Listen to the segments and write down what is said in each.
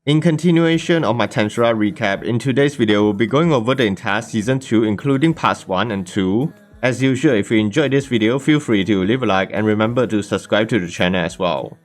In continuation of my tensura recap, in today's video we'll be going over the entire season 2 including parts 1 and 2. As usual, if you enjoyed this video, feel free to leave a like and remember to subscribe to the channel as well.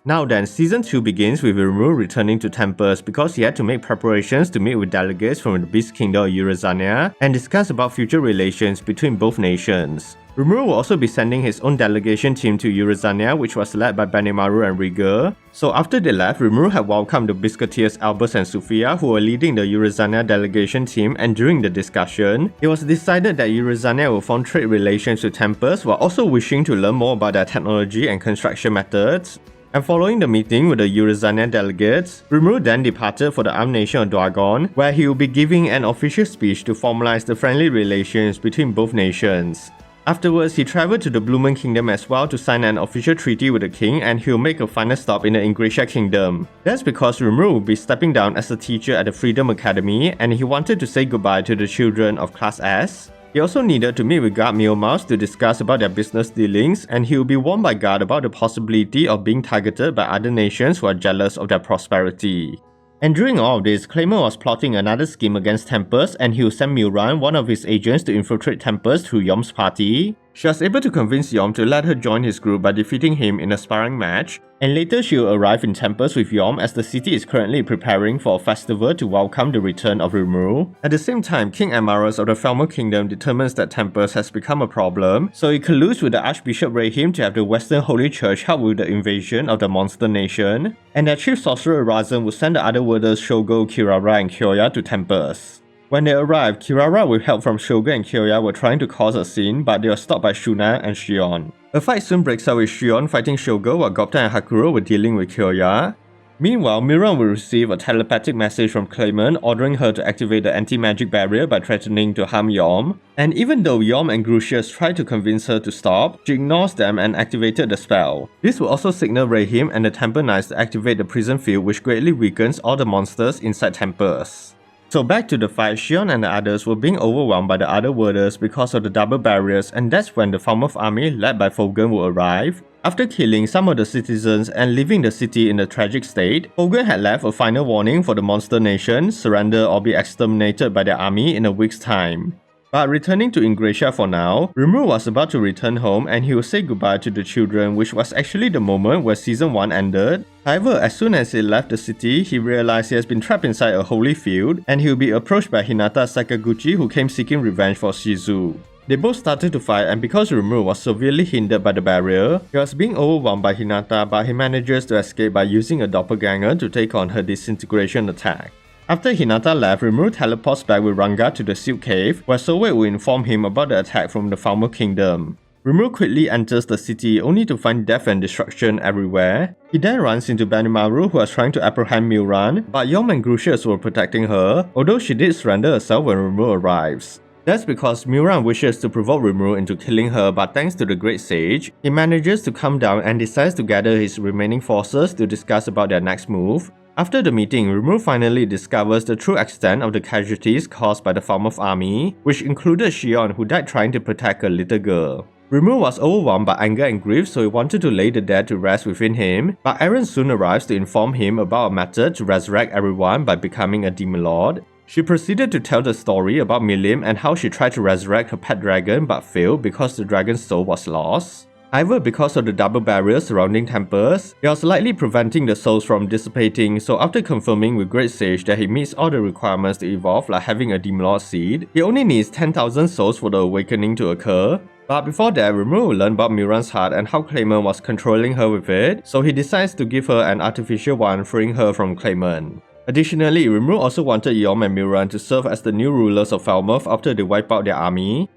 Now then, season 2 begins with Rimuru returning to Tempest because he had to make preparations to meet with delegates from the Beast Kingdom of Eurozania and discuss about future relations between both nations. Rimuru will also be sending his own delegation team to Eurozania, which was led by Benimaru and Rieger. So after they left, Rimuru had welcomed the Biscuiteers Albus and Sophia, who were leading the Eurozania delegation team, and during the discussion, it was decided that Eurozania will form trade relations with Tempest while also wishing to learn more about their technology and construction methods. And following the meeting with the Eurozania delegates, Rimuru then departed for the armed nation of Dwagon, where he will be giving an official speech to formalize the friendly relations between both nations. Afterwards, he travelled to the Blue Moon Kingdom as well to sign an official treaty with the king, and he will make a final stop in the Ingratiate Kingdom. That's because Rimuru will be stepping down as a teacher at the Freedom Academy, and he wanted to say goodbye to the children of Class S. He also needed to meet with guard Meowmouse to discuss about their business dealings, and he will be warned by guard about the possibility of being targeted by other nations who are jealous of their prosperity. And during all of this, Claymore was plotting another scheme against Tempest, and he will send Muran, one of his agents, to infiltrate Tempest through Yom's party. She was able to convince Yom to let her join his group by defeating him in a sparring match, and later she will arrive in Tempest with Yom as the city is currently preparing for a festival to welcome the return of Rimuru. At the same time, King Amarus of the Falmer Kingdom determines that Tempest has become a problem, so he colludes with the Archbishop Rahim to have the Western Holy Church help with the invasion of the monster nation, and their chief sorcerer Razan will send the other warders Shogo, Kirara, and Kyoya to Tempest. When they arrived, Kirara with help from Shogo and Kyoya were trying to cause a scene, but they were stopped by Shuna and Shion. A fight soon breaks out with Shion fighting Shogo while Gopta and Hakuro were dealing with Kyoya. Meanwhile, Miran will receive a telepathic message from Clayman ordering her to activate the anti-magic barrier by threatening to harm Yom. And even though Yom and Grucius try to convince her to stop, she ignores them and activated the spell. This will also signal Rahim and the Temple Knights to activate the prison field, which greatly weakens all the monsters inside Tempest. So back to the fight, Shion and the others were being overwhelmed by the other warders because of the double barriers, and that's when the Falmouth army led by Fogan will arrive. After killing some of the citizens and leaving the city in a tragic state, Fogan had left a final warning for the monster nation: surrender or be exterminated by their army in a week's time. But returning to Ingratia for now, Rimuru was about to return home and he will say goodbye to the children, which was actually the moment where season 1 ended. However, as soon as he left the city, he realized he has been trapped inside a holy field, and he will be approached by Hinata Sakaguchi, who came seeking revenge for Shizu. They both started to fight, and because Rimuru was severely hindered by the barrier, he was being overwhelmed by Hinata, but he manages to escape by using a doppelganger to take on her disintegration attack. After Hinata left, Rimuru teleports back with Ranga to the Silk Cave, where Sowe will inform him about the attack from the Falmer Kingdom. Rimuru quickly enters the city only to find death and destruction everywhere. He then runs into Benimaru, who was trying to apprehend Muran, but Yom and Grucius were protecting her, although she did surrender herself when Rimuru arrives. That's because Muran wishes to provoke Rimuru into killing her, but thanks to the Great Sage, he manages to calm down and decides to gather his remaining forces to discuss about their next move. After the meeting, Rimuru finally discovers the true extent of the casualties caused by the Falmouth army, which included Shion, who died trying to protect a little girl. Rimuru was overwhelmed by anger and grief, so he wanted to lay the dead to rest within him, but Eren soon arrives to inform him about a method to resurrect everyone by becoming a Demon Lord. She proceeded to tell the story about Milim and how she tried to resurrect her pet dragon but failed because the dragon's soul was lost. However, because of the double barrier surrounding Tempest, it was likely preventing the souls from dissipating, so after confirming with Great Sage that he meets all the requirements to evolve, like having a Demon Lord seed, he only needs 10,000 souls for the awakening to occur. But before that, Rimuru will learn about Muran's heart and how Clayman was controlling her with it, so he decides to give her an artificial one, freeing her from Clayman. Additionally, Rimuru also wanted Yom and Muran to serve as the new rulers of Falmouth after they wipe out their army.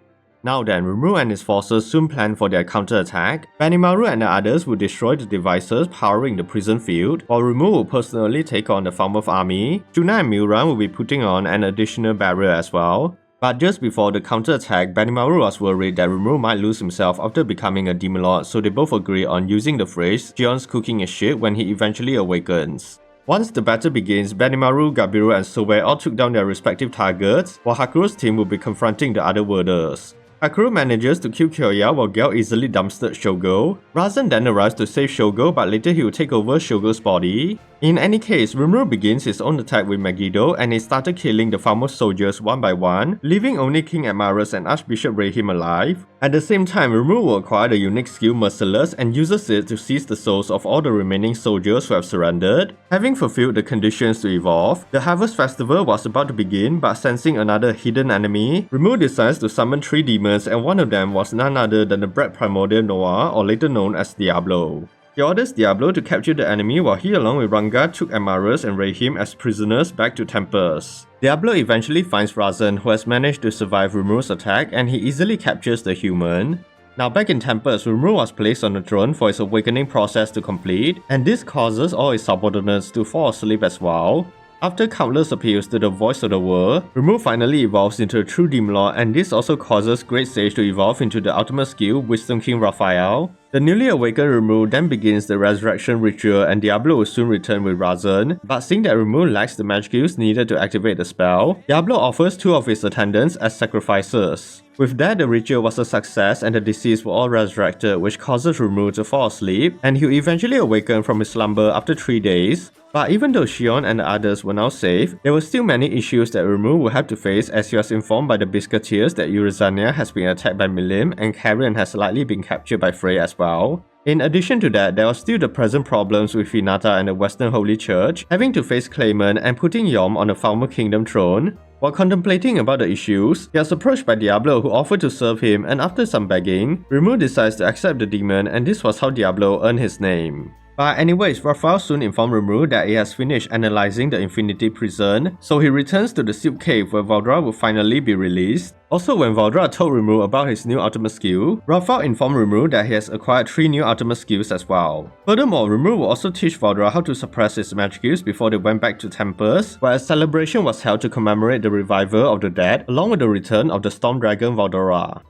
Now then, Rimuru and his forces soon plan for their counterattack. Benimaru and the others will destroy the devices powering the prison field, while Rimuru will personally take on the Falmouth army. Juna and Muran will be putting on an additional barrier as well. But just before the counterattack, Benimaru was worried that Rimuru might lose himself after becoming a Demon Lord, so they both agree on using the phrase "Shion's cooking is shit" when he eventually awakens. Once the battle begins, Benimaru, Gabiru, and Sobe all took down their respective targets, while Hakuro's team will be confronting the other warders. Hakuro manages to kill Kyoya while Gale easily dumpstered Shogo. Razan then arrives to save Shogo, but later he will take over Shogo's body. In any case, Rimuru begins his own attack with Megiddo and he started killing the foremost soldiers one by one, leaving only King Amarus and Archbishop Rahim alive. At the same time, Rimuru will acquire the unique skill Merciless and uses it to seize the souls of all the remaining soldiers who have surrendered. Having fulfilled the conditions to evolve, the Harvest Festival was about to begin, but sensing another hidden enemy, Rimuru decides to summon 3 demons, and one of them was none other than the Bred Primordial Noir, or later known as Diablo. He orders Diablo to capture the enemy while he along with Ranga took Amarus and Rahim as prisoners back to Tempest. Diablo eventually finds Razan, who has managed to survive Rimuru's attack, and he easily captures the human. Now back in Tempest, Rimuru was placed on the throne for his awakening process to complete, and this causes all his subordinates to fall asleep as well. After countless appeals to the voice of the world, Rimuru finally evolves into a true Demon Lord, and this also causes Great Sage to evolve into the ultimate skill, Wisdom King Raphael. The newly awakened Rimuru then begins the resurrection ritual, and Diablo will soon return with Razan, but seeing that Rimuru lacks the magic skills needed to activate the spell, Diablo offers 2 of his attendants as sacrifices. With that, the ritual was a success and the deceased were all resurrected, which causes Rimuru to fall asleep, and he'll eventually awaken from his slumber after 3 days. But even though Shion and the others were now safe, there were still many issues that Rimuru would have to face, as he was informed by the Biscuiteers that Eurozania has been attacked by Milim and Karen has likely been captured by Frey as well. In addition to that, there was still the present problems with Hinata and the Western Holy Church, having to face Claimant and putting Yom on the Falmer Kingdom throne. While contemplating about the issues, he was approached by Diablo, who offered to serve him, and after some begging, Rimuru decides to accept the demon, and this was how Diablo earned his name. But anyways, Raphael soon informed Rimuru that he has finished analyzing the Infinity Prison, so he returns to the Silk Cave where Valdora will finally be released. Also, when Valdora told Rimuru about his new ultimate skill, Raphael informed Rimuru that he has acquired 3 new ultimate skills as well. Furthermore, Rimuru will also teach Valdora how to suppress his magic skills before they went back to Tempest, where a celebration was held to commemorate the revival of the dead, along with the return of the Storm Dragon Valdora.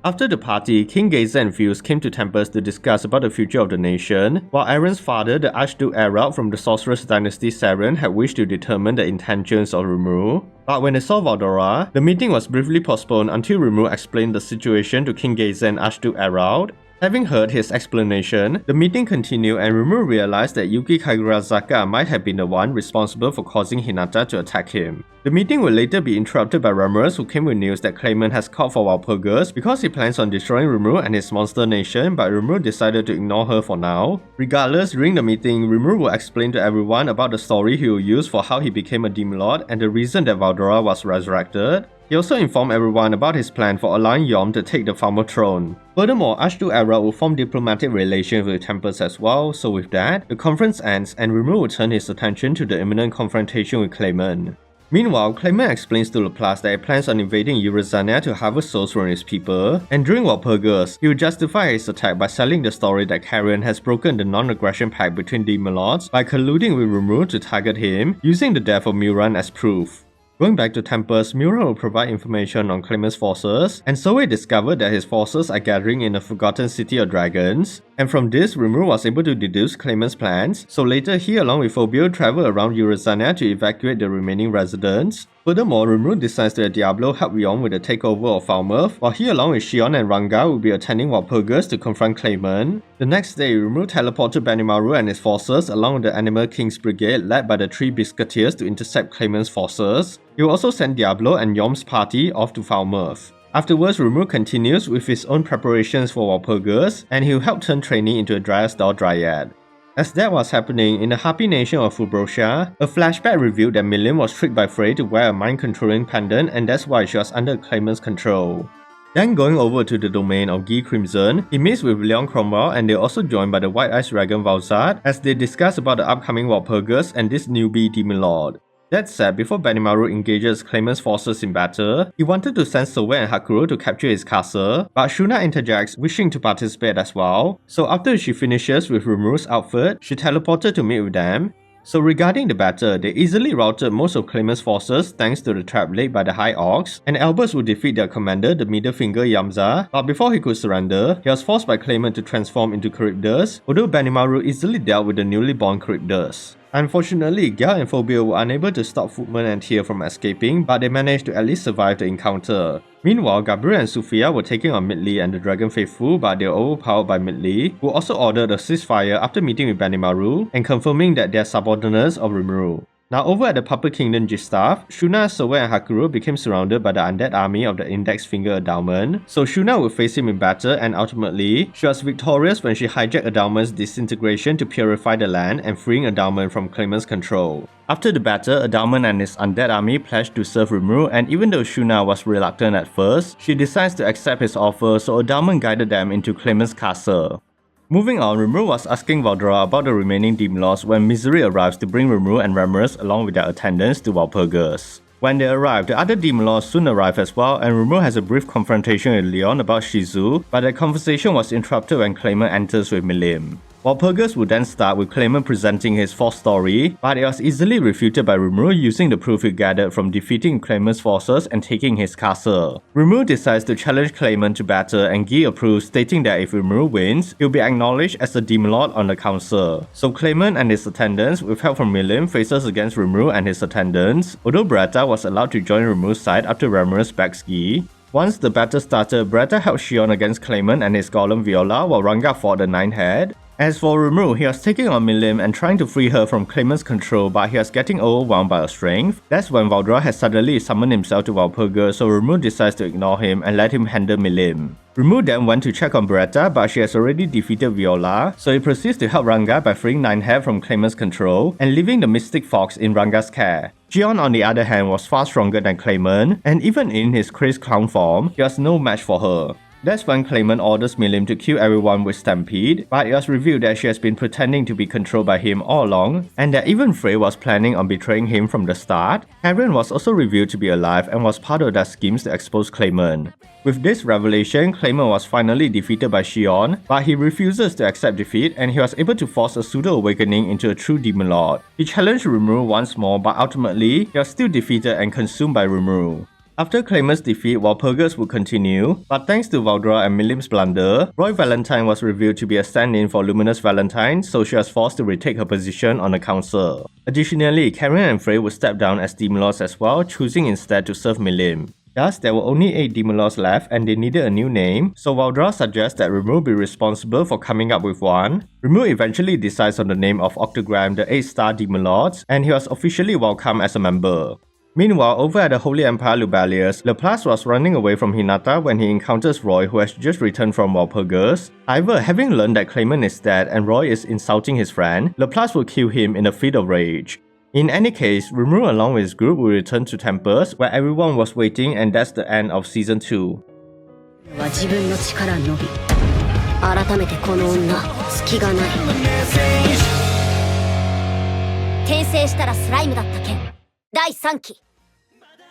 After the party, King Geyser and Fuse came to Tempest to discuss about the future of the nation, while Aaron's father, the Archduke Erald from the Sorceress Dynasty Saren, had wished to determine the intentions of Rimuru. But when they saw Valdora, the meeting was briefly postponed until Rimuru explained the situation to King Geyser and Archduke Erald. Having heard his explanation, the meeting continued and Rimuru realized that Yuki Kagurazaka might have been the one responsible for causing Hinata to attack him. The meeting will later be interrupted by Ramirez, who came with news that Claimant has called for Walpurgis because he plans on destroying Rimuru and his monster nation, but Rimuru decided to ignore her for now. Regardless, during the meeting, Rimuru will explain to everyone about the story he will use for how he became a Demon Lord and the reason that Valdora was resurrected. He also informed everyone about his plan for allowing Yom to take the Falmer throne. Furthermore, Archduke Erald will form diplomatic relations with Tempest as well, so with that, the conference ends and Rimuru will turn his attention to the imminent confrontation with Claimant. Meanwhile, Claimant explains to Laplace that he plans on invading Eurozania to harvest souls from his people, and during Walpurgis, he will justify his attack by selling the story that Karen has broken the non-aggression pact between Demon Lords by colluding with Rimuru to target him, using the death of Muran as proof. Going back to Tempest, Muran will provide information on Claimant's forces, and so we discovered that his forces are gathering in the Forgotten City of Dragons. And from this, Rimuru was able to deduce Claimant's plans, so later he along with Phobio travel around Eurozania to evacuate the remaining residents. Furthermore, Rimuru decides to let Diablo help Yom with the takeover of Falmouth, while he along with Shion and Ranga will be attending Walpurgis to confront Claimant. The next day, Rimuru teleported Benimaru and his forces along with the Animal King's Brigade led by the 3 Biscuiteers to intercept Claimant's forces. He will also send Diablo and Yom's party off to Falmouth. Afterwards, Rimuru continues with his own preparations for Walpurgis, and he will help turn Trainee into a Dryasdor Dryad. As that was happening, in the Happy Nation of Fubrosia, a flashback revealed that Milim was tricked by Frey to wear a mind-controlling pendant, and that's why she was under Claimant's control. Then going over to the domain of Guy Crimson, he meets with Leon Cromwell and they're also joined by the White-Eyed Dragon Valzad as they discuss about the upcoming Walpurgis and this newbie Demon Lord. That said, before Benimaru engages Claimant's forces in battle, he wanted to send Soe and Hakuro to capture his castle, but Shuna interjects wishing to participate as well, so after she finishes with Rimuru's outfit, she teleported to meet with them. So regarding the battle, they easily routed most of Claimant's forces thanks to the trap laid by the High Orcs, and Albus would defeat their commander, the middle finger Yamza, but before he could surrender, he was forced by Claimant to transform into Charybdis, although Benimaru easily dealt with the newly born Charybdis. Unfortunately, Gyal and Phobia were unable to stop Footman and Tear from escaping, but they managed to at least survive the encounter. Meanwhile, Gabriel and Sophia were taking on Midley and the Dragon Faithful, but they were overpowered by Midley, who also ordered a ceasefire after meeting with Benimaru and confirming that they are subordinates of Rimuru. Now over at the Puppet Kingdom Jistaff, Shuna, Soe and Hakuro became surrounded by the undead army of the Index Finger Endowment, so Shuna would face him in battle and ultimately, she was victorious when she hijacked Endowment's disintegration to purify the land and freeing Endowment from Claimant's control. After the battle, Endowment and his undead army pledged to serve Rimuru, and even though Shuna was reluctant at first, she decides to accept his offer, so Endowment guided them into Claimant's castle. Moving on, Rimuru was asking Valdora about the remaining Demon Lords when Misery arrives to bring Rimuru and Ramorous along with their attendants to Walpurgis. When they arrive, the other Demon Lords soon arrive as well, and Rimuru has a brief confrontation with Leon about Shizu, but the conversation was interrupted when Claimant enters with Milim. Walpurgis would then start with Claimant presenting his false story, but it was easily refuted by Rimuru using the proof he gathered from defeating Claimant's forces and taking his castle. Rimuru decides to challenge Claimant to battle, and Guy approves, stating that if Rimuru wins, he'll be acknowledged as a Demon Lord on the council. So Claimant and his attendants, with help from Milim, faces against Rimuru and his attendants, although Beretta was allowed to join Rimuru's side after Ramorous backs Guy. Once the battle started, Beretta helped Shion against Claimant and his golem Viola while Ranga fought the Nine Head. As for Rimuru, he was taking on Milim and trying to free her from Claimant's control, but he was getting overwhelmed by her strength. That's when Valdora had suddenly summoned himself to Walpurgis, so Rimuru decides to ignore him and let him handle Milim. Rimuru then went to check on Beretta, but she has already defeated Viola, so he proceeds to help Ranga by freeing Ninehead from Claimant's control and leaving the Mystic Fox in Ranga's care. Gion on the other hand was far stronger than Claimant, and even in his crazed clown form, he was no match for her. That's when Claimant orders Milim to kill everyone with Stampede, but it was revealed that she has been pretending to be controlled by him all along, and that even Frey was planning on betraying him from the start. Karen was also revealed to be alive and was part of their schemes to expose Claimant. With this revelation, Claimant was finally defeated by Shion, but he refuses to accept defeat and he was able to force a pseudo-awakening into a true Demon Lord. He challenged Rimuru once more, but ultimately, he was still defeated and consumed by Rimuru. After Claimant's defeat, Walpurgis would continue, but thanks to Valdora and Milim's blunder, Roy Valentine was revealed to be a stand-in for Luminous Valentine, so she was forced to retake her position on the council. Additionally, Karen and Frey would step down as Demon Lords as well, choosing instead to serve Milim. Thus, there were only 8 Demon Lords left and they needed a new name, so Valdora suggests that Rimuru be responsible for coming up with one. Rimuru eventually decides on the name of Octogram, the 8-star Demon Lords, and he was officially welcomed as a member. Meanwhile, over at the Holy Empire Lubelius, Laplace was running away from Hinata when he encounters Roy, who has just returned from Walpurgis. However, having learned that Claimant is dead and Roy is insulting his friend, Laplace will kill him in a fit of rage. In any case, Rimuru along with his group will return to Tempest, where everyone was waiting, and that's the end of Season 2.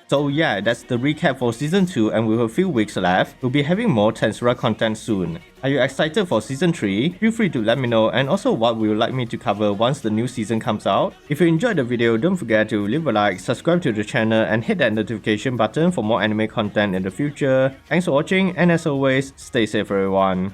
So yeah, that's the recap for Season 2, and with a few weeks left, we'll be having more Tensura content soon. Are you excited for Season 3? Feel free to let me know, and also what would you like me to cover once the new season comes out. If you enjoyed the video, don't forget to leave a like, subscribe to the channel, and hit that notification button for more anime content in the future. Thanks for watching, and as always, stay safe everyone.